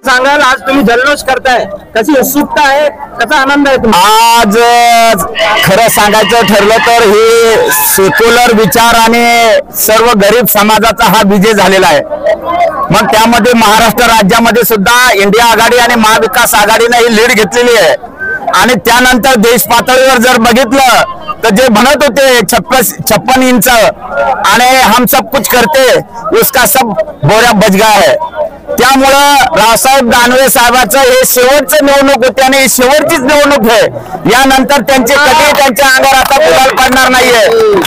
सांगाल आज तुम्ही जल्लोष करताय, कशी उत्सुकता आहे, कसा आनंद आहे आज खरं सांगायचं ठरलं तर हे सेक्युलर विचार आणि सर्व गरीब समाजाचा हा विजय झालेला आहे। मग त्यामध्ये महाराष्ट्र राज्यामध्ये सुद्धा इंडिया आघाडी आणि महाविकास आघाडीने ही लीड घेतलेली आहे आणि त्यानंतर देश पातळीवर जर बघितलं तर जे म्हणत होते 56 इंच आणि हम सब कुछ करते उसका सब बोऱ्या बच गया है, त्यामुळं रावसाहेब दानवे साहेबांचं हे शेवटचं निवडणूक होते आणि शेवटचीच निवडणूक आहे। यानंतर त्यांचे कधी त्यांच्या अंगावर आता गुलाल पडणार नाहीये।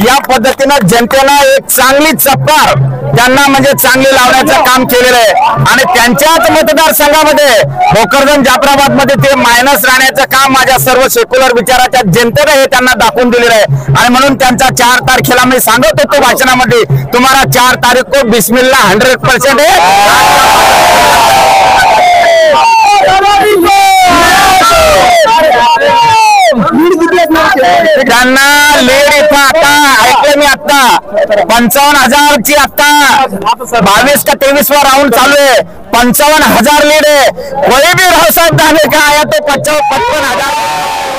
या पद्धतीनं जनतेनं एक चांगली चपकार त्यांना म्हणजे चांगली लावण्याचं काम केलेलं आहे आणि त्यांच्याच मतदारसंघामध्ये भोकरदन जाफराबाद मध्ये ते मायनस राहण्याचं काम माझ्या सर्व सेक्युलर विचाराच्या जनतेने हे त्यांना दाखवून दिलेलं आहे आणि म्हणून त्यांचा 4 तारखेला मी सांगत होतो भाषणामध्ये, तुम्हाला 4 तारीख को बिस्मिल्ला 100% है। त्यांना लीड इथं आता ऐकलं मी आता 55,000 ची आता 22 का 23 वा राउंड चालू आहे, 55,000 लीड है। कोई भी रावसाहेब दानवे का आया तो 55,000